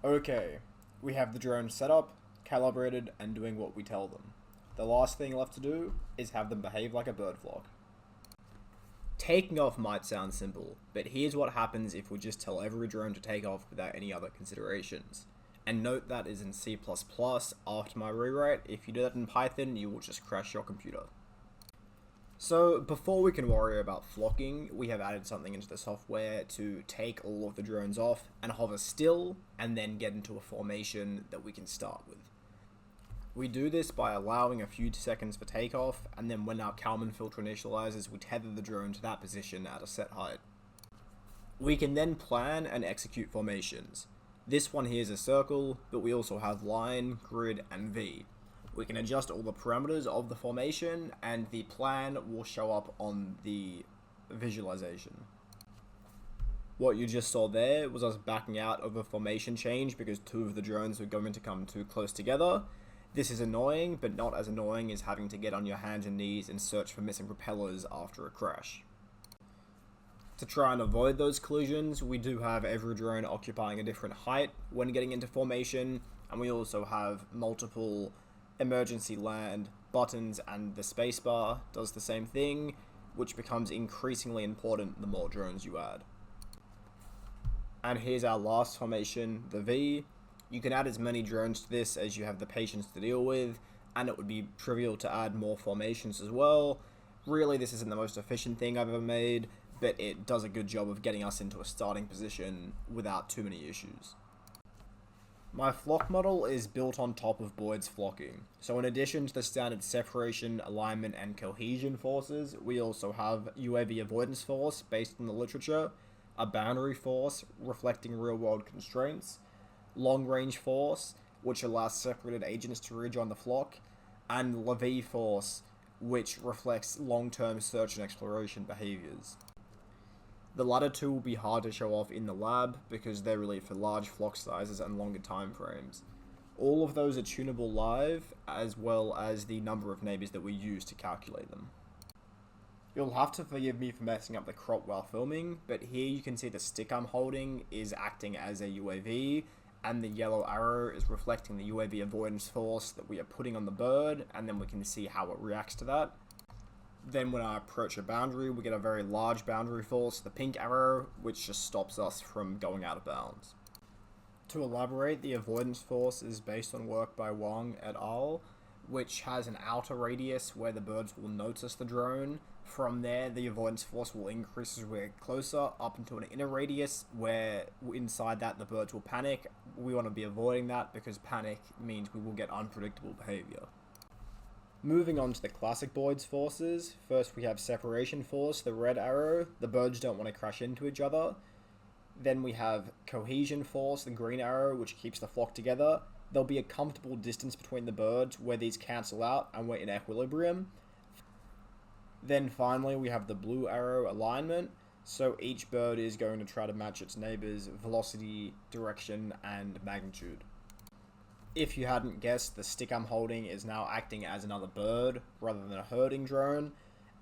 Okay, we have the drone set up, calibrated, and doing what we tell them. The last thing left to do is have them behave like a bird flock. Taking off might sound simple, but here's what happens if we just tell every drone to take off without any other considerations. And note that is in C++ after my rewrite. If you do that in Python, you will just crash your computer. So before we can worry about flocking, we have added something into the software to take all of the drones off and hover still, and then get into a formation that we can start with. We do this by allowing a few seconds for takeoff, and then when our Kalman filter initializes, we tether the drone to that position at a set height. We can then plan and execute formations. This one here is a circle, but we also have line, grid, and V. We can adjust all the parameters of the formation, and the plan will show up on the visualization. What you just saw there was us backing out of a formation change because two of the drones were going to come too close together. This is annoying, but not as annoying as having to get on your hands and knees and search for missing propellers after a crash. To try and avoid those collisions, we do have every drone occupying a different height when getting into formation, and we also have multiple emergency land buttons, and the spacebar does the same thing, which becomes increasingly important the more drones you add. And here's our last formation, the V. You can add as many drones to this as you have the patience to deal with, and it would be trivial to add more formations as well. Really, this isn't the most efficient thing I've ever made, but it does a good job of getting us into a starting position without too many issues. My flock model is built on top of Boyd's flocking. So in addition to the standard separation, alignment, and cohesion forces, we also have UAV avoidance force based on the literature, a boundary force reflecting real-world constraints, long-range force, which allows separated agents to rejoin the flock, and LaV force, which reflects long-term search and exploration behaviors. The latter two will be hard to show off in the lab because they're really for large flock sizes and longer time frames. All of those are tunable live, as well as the number of neighbors that we use to calculate them. You'll have to forgive me for messing up the crop while filming, but here you can see the stick I'm holding is acting as a UAV, and the yellow arrow is reflecting the UAV avoidance force that we are putting on the bird, and then we can see how it reacts to that. Then when I approach a boundary, we get a very large boundary force, the pink arrow, which just stops us from going out of bounds. To elaborate, the avoidance force is based on work by Wang et al., which has an outer radius where the birds will notice the drone. From there, the avoidance force will increase as we get closer, up into an inner radius where inside that the birds will panic. We want to be avoiding that because panic means we will get unpredictable behavior. Moving on to the classic Boyd's forces, first we have separation force, the red arrow, the birds don't want to crash into each other. Then we have cohesion force, the green arrow, which keeps the flock together. There'll be a comfortable distance between the birds where these cancel out and we're in equilibrium. Then finally we have the blue arrow alignment, so each bird is going to try to match its neighbor's velocity, direction, and magnitude. If you hadn't guessed, the stick I'm holding is now acting as another bird rather than a herding drone,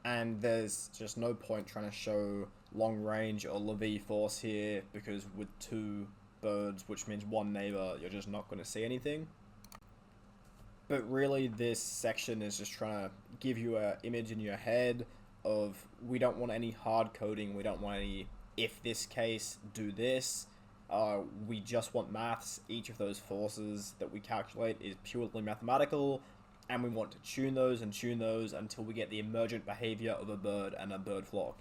and there's just no point trying to show long range or LaV force here because with two birds, which means one neighbor, you're just not going to see anything. But really this section is just trying to give you an image in your head of we don't want any hard coding, we don't want any if this case, do this. We just want maths. Each of those forces that we calculate is purely mathematical, and we want to tune those until we get the emergent behavior of a bird and a bird flock.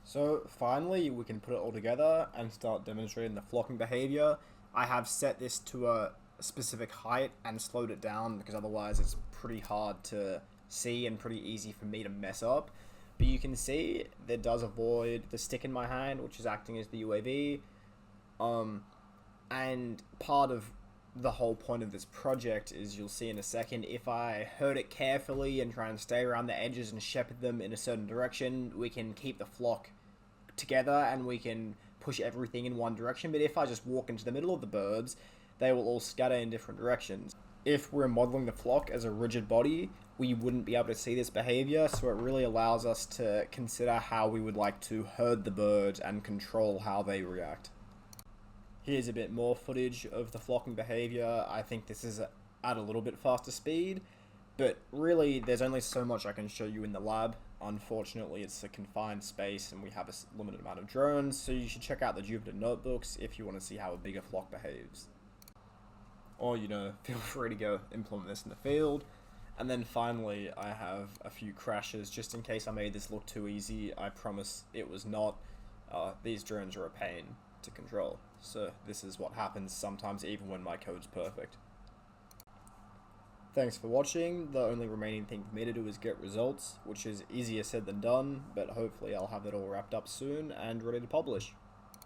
So finally, we can put it all together and start demonstrating the flocking behavior. I have set this to a specific height and slowed it down because otherwise it's pretty hard to see and pretty easy for me to mess up. But you can see that does avoid the stick in my hand, which is acting as the UAV. And part of the whole point of this project is, you'll see in a second, if I herd it carefully and try and stay around the edges and shepherd them in a certain direction, we can keep the flock together and we can push everything in one direction. But if I just walk into the middle of the birds, they will all scatter in different directions. If we're modeling the flock as a rigid body, we wouldn't be able to see this behavior, so it really allows us to consider how we would like to herd the birds and control how they react. Here's a bit more footage of the flocking behavior. I think this is at a little bit faster speed, but really there's only so much I can show you in the lab. Unfortunately, it's a confined space and we have a limited amount of drones, so you should check out the Jupyter notebooks if you want to see how a bigger flock behaves. Or, feel free to go implement this in the field. And then finally, I have a few crashes, just in case I made this look too easy. I promise it was not. These drones are a pain to control, so this is what happens sometimes even when my code's perfect. Thanks for watching. The only remaining thing for me to do is get results, which is easier said than done, but hopefully I'll have it all wrapped up soon and ready to publish.